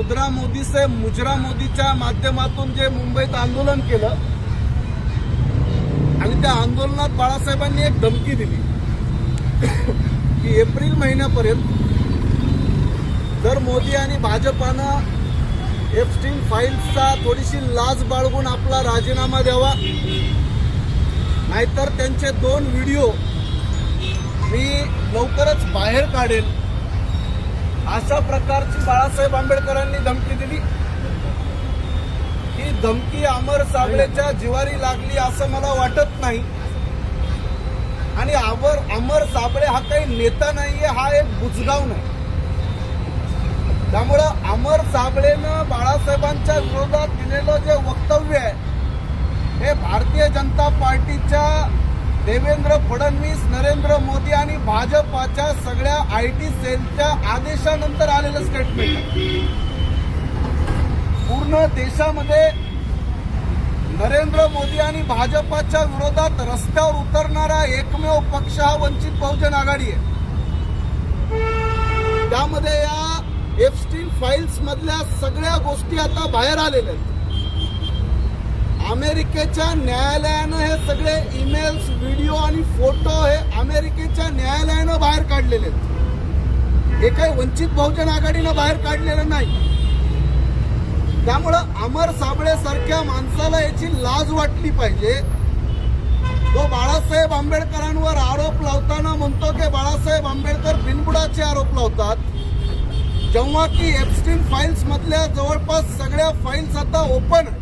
मुद्रा मोदी से मुजरा मोदीच्या माध्यमातून जे मुंबईत आंदोलन केलं आणि त्या आंदोलनात बाळासाहेबांनी एक धमकी दिली की एप्रिल महिन्यापर्यंत जर मोदी आणि भाजपानं एप्स्टीन फाईल्सचा थोडीशी लाज बाळगून आपला राजीनामा द्यावा, नाहीतर त्यांचे 2 व्हिडिओ मी लवकरच बाहेर काढेल, अशा प्रकारची बाळासाहेब आंबेडकरांनी धमकी दिली. ही धमकी अमर साबळेच्या जिवारी लागली असं मला वाटत नाही. आणि अमर साबळे हा काही नेता नाहीये, हा एक बुजगाव नाही. त्यामुळं अमर साबळेनं बाळासाहेबांच्या विरोधात दिलेलं जे वक्तव्य आहे हे भारतीय जनता पार्टीच्या देवेंद्र फडणवीस, नरेंद्र मोदी आणि भाजपाच्या सगळ्या IT सेलच्या आदेशानंतर आलेलं स्टेटमेंट आहे. पूर्ण देशामध्ये नरेंद्र मोदी आणि भाजपाच्या विरोधात रस्त्यावर उतरणारा एकमेव पक्ष हा वंचित बहुजन आघाडी आहे. त्यामध्ये या एप्स्टीन फाईल्स मधल्या सगळ्या गोष्टी आता बाहेर आलेल्या आहेत. अमेरिकेच्या न्यायालयानं हे सगळे ईमेल्स, व्हिडिओ आणि फोटो हे अमेरिकेच्या न्यायालयानं बाहेर काढलेले आहेत. हे काही वंचित बहुजन आघाडीनं बाहेर काढलेलं नाही. त्यामुळं अमर साबळे सारख्या माणसाला याची लाज वाटली पाहिजे. तो बाळासाहेब आंबेडकरांवर आरोप लावताना म्हणतो की बाळासाहेब आंबेडकर बिनबुडाचे आरोप लावतात, जेव्हा की एप्स्टीन फाईल्स मधल्या जवळपास सगळ्या फाईल्स आता ओपन आहेत.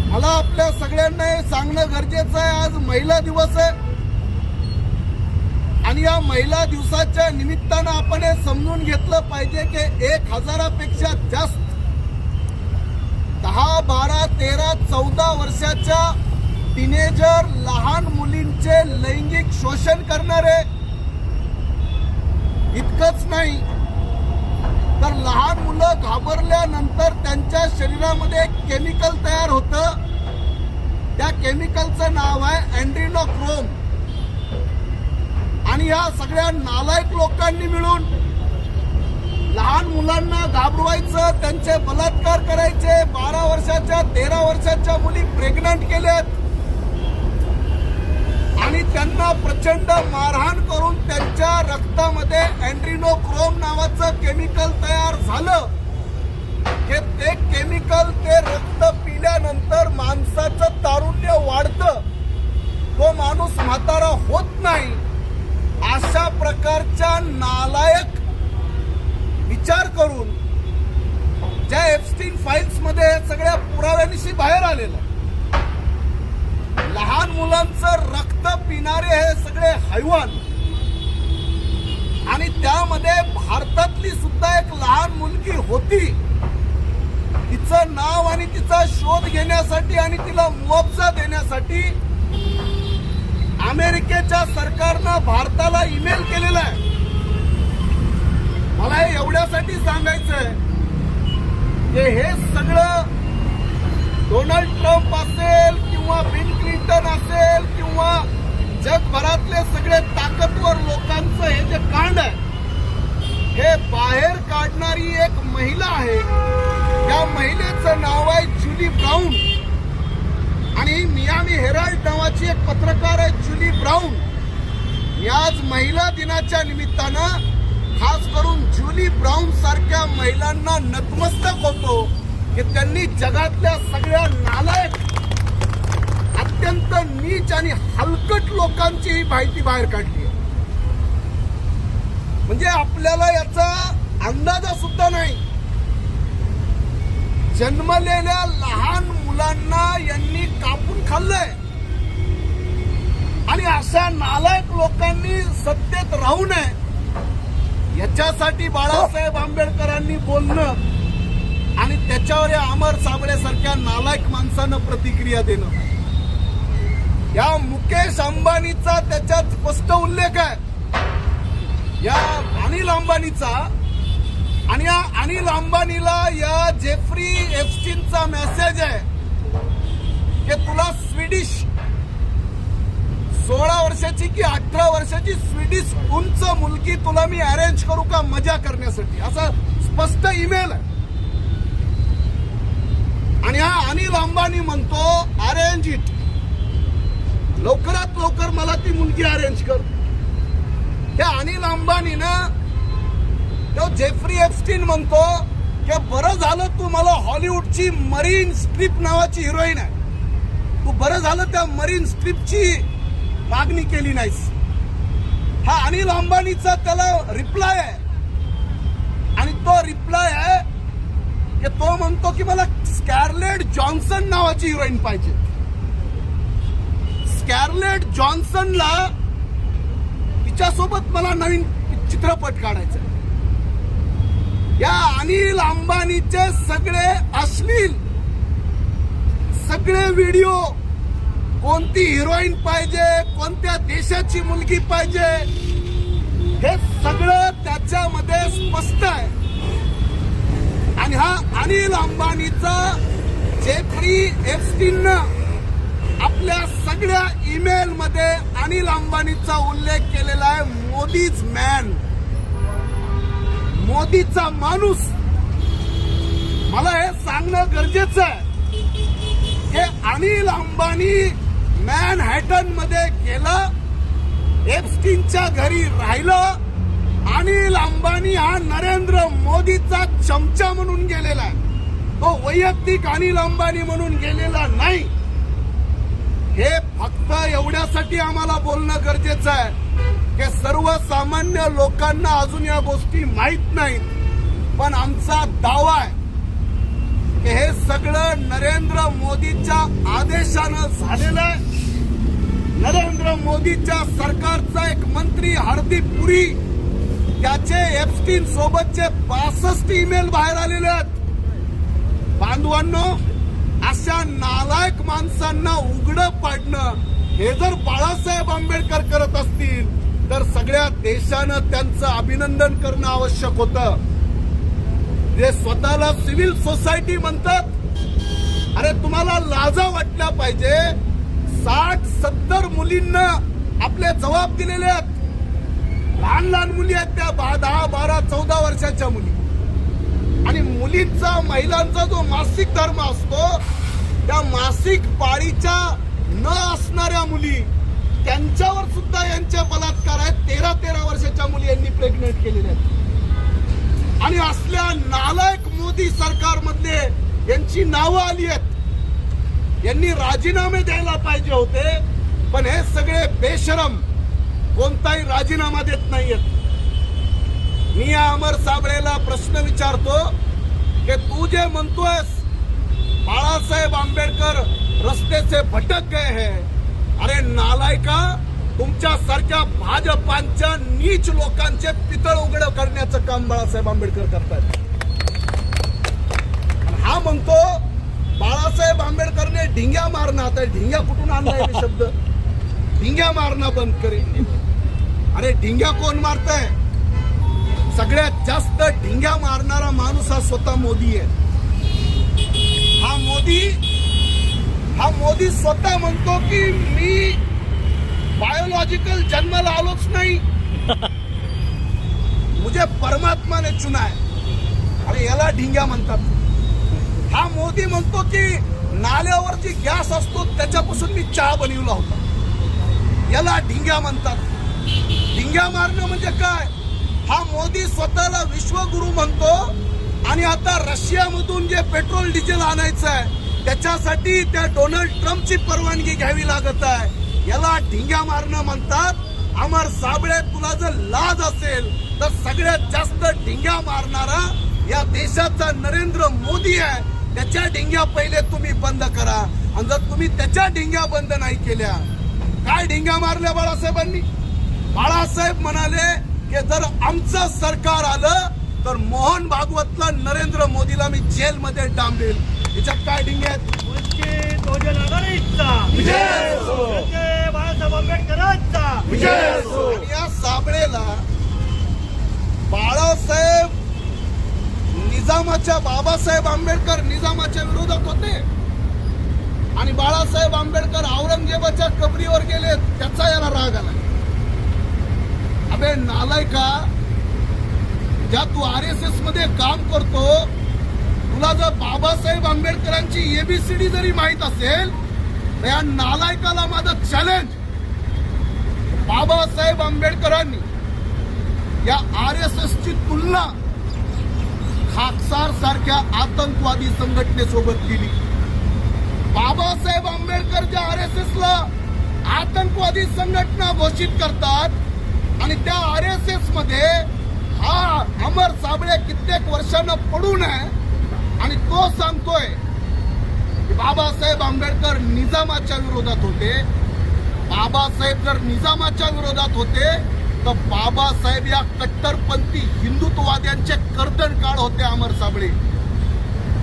मला आपल्या सगळ्यांना हे सांगणं गरजेचं आहे, आज महिला दिवस आहे आणि या महिला दिवसाच्या निमित्तानं आपण हे समजून घेतलं पाहिजे की 1000पेक्षा जास्त 10, 12, 13, 14 वर्षाच्या टीनेजर लहान मुलींचे लैंगिक शोषण करणारे. इतकंच नाही तर लहान मुलं घाबरल्यानंतर त्यांच्या शरीरामध्ये एक केमिकल तयार होतं. त्या केमिकलचं नाव आहे अँड्रीनोक्रोम. आणि या सगळ्या नालायक लोकांनी मिळून लहान मुलांना घाबरवायचं, त्यांचे बलात्कार करायचे. 12 वर्षाच्या 13 वर्षाच्या मुली प्रेग्नंट केल्यात आणि त्यांना प्रचंड मारहाण करून त्यांच्या रक्तामध्ये अँड्रीनोक्रोम नावाचं केमिकल तयार झालं की ते केमिकल, ते रक्त पिल्यानंतर माणसाचं तारुण्य वाढतं, तो माणूस म्हातारा होत नाही. अशा प्रकारच्या नालायक विचार करून ज्या एप्स्टीन फाईल्स मध्ये सगळ्या पुराव्यानिशी बाहेर आलेलं, लहान मुलांचं रक्त पिणारे हे सगळे हैवान. आणि त्यामध्ये भारतातली सुद्धा एक लहान मुलगी होती. तिचं नाव आणि तिचा शोध घेण्यासाठी आणि तिला मुआवजा देण्यासाठी अमेरिकेच्या सरकारनं भारताला ईमेल केलेला आहे. मला हे एवढ्यासाठी सांगायचंय की हे सगळं डोनाल्ड ट्रम्प असेल किंवा बिल क्लिंटन असेल किंवा जगभरातले सगळे ताकदवर लोकांचं हे जे कांड आहे हे बाहेर काढणारी एक महिला आहे. त्या महिलेचं नाव आहे जुली ब्राऊन आणि मियामी हेराल्ड नावाची एक पत्रकार आहे जुली ब्राऊन. मी आज महिला दिनाच्या निमित्तानं खास करून जुली ब्राऊन सारख्या महिलांना नतमस्तक होतो की त्यांनी जगातल्या सगळ्या नालायक, अत्यंत नीच आणि हलकट लोकांची ही माहिती बाहेर काढली. म्हणजे आपल्याला याचा अंदाज सुद्धा नाही. जन्मलेल्या लहान मुलांना यांनी कापून खाल्लंय आणि अशा नालायक लोकांनी सत्तेत राहू नये याच्यासाठी बाळासाहेब आंबेडकरांनी बोलणं आणि त्याच्यावर या अमर साबळे सारख्या नालायक माणसानं प्रतिक्रिया देणं. या मुकेश अंबानीचा त्याच्यात स्पष्ट उल्लेख आहे, या अनिल अंबानीचा. आणि या अनिल अंबानीला या जेफ्री एप्स्टीनचा मेसेज आहे की तुला स्वीडिश 16 वर्षाची की 18 वर्षाची स्वीडिश उंच मुलगी तुला मी अरेंज करू का मजा करण्यासाठी, असं स्पष्ट ईमेल आहे. आणि हा अनिल अंबानी म्हणतो अरेंज इट, लवकरात लवकर मला ती मुलगी अरेंज कर. त्या अनिल अंबानीनं तो जेफ्री एप्स्टीन म्हणतो की बरं झालं तू मला हॉलिवूडची मरीन स्ट्रीप नावाची हिरोईन आहे, तू बरं झालं त्या मरीन स्ट्रीपची मागणी केली नाहीस. हा अनिल अंबानीचा त्याला रिप्लाय आहे. आणि तो रिप्लाय आहे की तो म्हणतो की मला स्कॅरलेट जॉन्सन नावाची हिरोईन पाहिजे. स्कॅरलेट जॉन्सनला तिच्यासोबत मला नवीन चित्रपट काढायचा. या अनिल अंबानीचे सगळे अश्लील सगळे व्हिडिओ, कोणती हिरोईन पाहिजे, कोणत्या देशाची मुलगी पाहिजे, हे सगळं त्याच्यामध्ये स्पष्ट आहे. आणि हा अनिल अंबानीचा जेफ्री एप्स्टीननं आपल्या सगळ्या ईमेल मध्ये अनिल अंबानीचा उल्लेख केलेला आहे. मोदीज मॅन, मोदीचा माणूस. मला हे सांगणं गरजेचं आहे की अनिल अंबानी मॅनहॅटन मध्ये गेलं, एप्स्टीनच्या घरी राहिलं. अनिल अंबानी हा नरेंद्र मोदीचा चमचा म्हणून गेलेला आहे, तो वैयक्तिक अनिल अंबानी म्हणून गेलेला नाही. हे फक्त एवढ्यासाठी आम्हाला बोलणं गरजेचं आहे की सर्वसामान्य लोकांना अजून या गोष्टी माहीत नाहीत. पण आमचा दावा आहे की हे सगळं नरेंद्र मोदीच्या आदेशानं झालेलं आहे. नरेंद्र मोदीच्या सरकारचा एक मंत्री हरदीप पुरी, त्याचे एप्स्टीन सोबतचे 62 ईमेल बाहेर आलेले आहेत. बांधवांनो, अशा नालायक माणसांना उघडं पाडणं हे जर बाळासाहेब आंबेडकर करत असतील तर सगळ्या देशानं त्यांचं अभिनंदन करणं आवश्यक होतं. जे स्वतःला सिव्हिल सोसायटी म्हणतात, अरे तुम्हाला लाजा वाटल्या पाहिजे. 60-70 मुलींना आपले जबाब दिलेले आहेत. लहान लहान मुली आहेत त्या, 10, 12, 14 वर्षाच्या मुली. आणि मुलींचा, महिलांचा जो मासिक धर्म असतो, त्या मासिक पाळीच्या न असणाऱ्या मुली, त्यांच्यावर सुद्धा यांचे बलात्कार आहेत. 13-13 वर्षाच्या मुली यांनी प्रेग्नेंट केलेल्या आहेत. आणि असल्या नालायक मोदी सरकारमधले यांची नावं आली आहेत. यांनी राजीनामे द्यायला पाहिजे होते, पण हे सगळे बेशरम कोणताही राजीनामा देत नाहीयेत. मी या अमर साबळेला प्रश्न विचारतो की तू जे म्हणतोयस बाळासाहेब आंबेडकर रस्ते से भटक गए हैं, अरे नालायका, तुमच्या सारख्या भाजपांच्या नीच लोकांचे पितळ उघड करण्याचं काम बाळासाहेब आंबेडकर करतात. हा म्हणतो बाळासाहेब आंबेडकरने ढिंग्या मारणं, आता ढिंग्या कुठून आणलाय हे शब्द, ढिंग्या मारणं बंद करेल. अरे ढिंग्या कोण मारतंय? सगळ्यात जास्त ढिंग्या मारणारा माणूस हा स्वतः मोदी आहे. हा मोदी स्वतः म्हणतो की मी बायोलॉजिकल जन्माला आलोच नाही, मुझे परमात्मा ने चुना है. अरे याला ढिंग्या म्हणतात. हा मोदी म्हणतो की नाल्यावरची गॅस असतो त्याच्यापासून मी चहा बनवला होता, याला ढिंग्या म्हणतात. ढिंग्या मारणं म्हणजे काय? हा मोदी स्वतःला विश्वगुरु म्हणतो आणि आता रशियामधून जे पेट्रोल डिझेल आणायचं आहे त्याच्यासाठी त्या डोनाल्ड ट्रम्पची परवानगी घ्यावी लागत आहे. याला ढिंग्या मारणं म्हणतात. अमर साबळे, तुला जर लाज असेल तर सगळ्यात जास्त ढिंग्या मारणारा या देशाचा नरेंद्र मोदी आहे. त्याच्या ढिंग्या पहिले तुम्ही बंद करा. आणि जर तुम्ही त्याच्या ढिंग्या बंद नाही केल्या, काय ढिंग्या मारल्या बाळासाहेबांनी? बाळासाहेब म्हणाले की जर आमचं सरकार आलं तर मोहन भागवतला, नरेंद्र मोदीला मी जेलमध्ये डांबेल. याच्यात काय ढिंगे आहेत? बाळासाहेब आंबेडकरांचा विजय असो. आणि या साबळेला बाळासाहेब निजामाच्या, बाबासाहेब आंबेडकर निजामाच्या विरोधात होते आणि बाळासाहेब आंबेडकर औरंगजेबाच्या कबरीवर गेले, त्याचा याला राग आला. अबे नालायका, ज्या तू RSS मध्ये काम करतो, तुला जर बाबासाहेब आंबेडकरांची ABCD जरी माहित असेल तर या नालायकाला माझं चॅलेंज, बाबासाहेब आंबेडकरांनी या RSS ची तुलना खाकसार सारख्या आतंकवादी संघटनेसोबत केली. बाबासाहेब आंबेडकर ज्या RSS ला आतंकवादी संघटना घोषित करतात आणि त्या RSS मध्ये हा अमर साबळे कित्येक वर्षांना पडून आहे आणि तो सांगतोय की बाबासाहेब आंबेडकर निजामाच्या विरोधात होते. बाबासाहेब जर निजामाच्या विरोधात होते तर बाबासाहेब या कट्टरपंथी हिंदुत्ववाद्यांचे कर्दनकाळ होते अमर साबळे.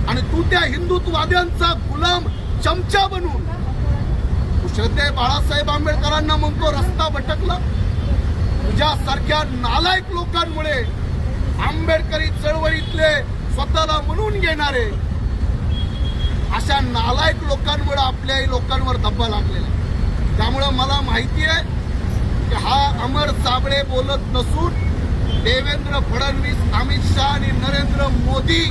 आणि तू त्या हिंदुत्ववाद्यांचा गुलाम चमचा बनून श्रद्धेय बाळासाहेब आंबेडकरांना म्हणतो रस्ता भटकला. तुझ्यासारख्या नालायक लोकांमुळे आंबेडकरी चळवळीतले स्वतःला म्हणून घेणारे अशा नालायक लोकांमुळे आपल्याही लोकांवर धब्बा लागलेला. त्यामुळे मला माहिती आहे की हा अमर साबळे बोलत नसून देवेंद्र फडणवीस, अमित शहा आणि नरेंद्र मोदी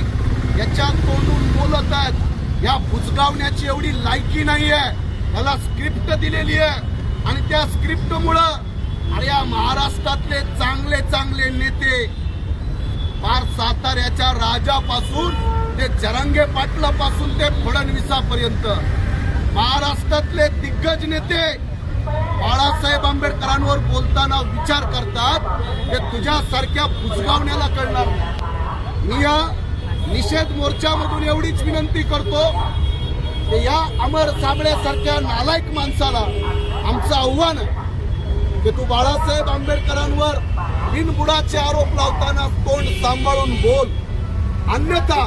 याच्या तोंडून बोलत आहेत. या बुजगावण्याची एवढी लायकी नाही आहे. त्याला स्क्रिप्ट दिलेली आहे आणि त्या स्क्रिप्टमुळं अरे या महाराष्ट्रातले चांगले चांगले नेते फार साताऱ्याच्या राजापासून ते जरांगे पाटलापासून ते फडणवीसापर्यंत महाराष्ट्रातले दिग्गज नेते बाळासाहेब आंबेडकरांवर बोलताना विचार करतात ते तुझ्यासारख्या बुजगावण्याला कळणार नाही. मी या निषेध मोर्चामधून एवढीच विनंती करतो की या अमर साबळेसारख्या नालायक माणसाला आमचं आव्हान आहे की तू बाळासाहेब आंबेडकरांवर बिनबुडाचे आरोप लावताना तोंड सांभाळून बोल, अन्यथा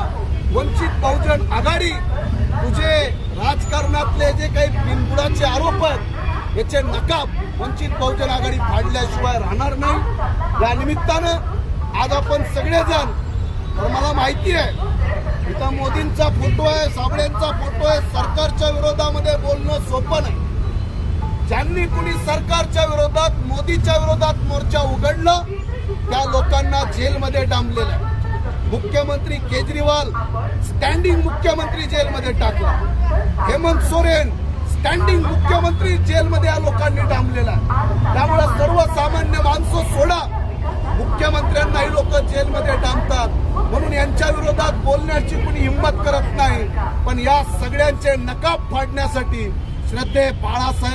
वंचित बहुजन आघाडी तुझे राजकारणातले जे काही बिनबुडाचे आरोप आहेत याचे नकाब वंचित बहुजन आघाडी फाडल्याशिवाय राहणार नाही. या निमित्तानं आज आपण सगळेजण, तर मला माहिती आहे इथं मोदींचा फोटो आहे, साबळेंचा फोटो आहे, सरकारच्या विरोधामध्ये बोलणं सोपं नाही. ज्यांनी कुणी सरकारच्या विरोधात, मोदीच्या विरोधात मोर्चा उघडला त्या लोकांना जेलमध्ये डांबलेलं आहे. मुख्यमंत्री केजरीवाल स्टँडिंग मुख्यमंत्री जेलमध्ये टाकला. हेमंत सोरेन स्टँडिंग मुख्यमंत्री जेलमध्ये या लोकांनी डांबलेला आहे. त्यामुळे सर्वसामान्य माणसं सोडा, मुख्यमंत्र्यांनाही लोक जेलमध्ये डांबतात. म्हणून यांच्या विरोधात बोलण्याची कुणी हिंमत करत नाही. पण या सगळ्यांचे नकाब फाडण्यासाठी श्रद्धेय बाळासाहेब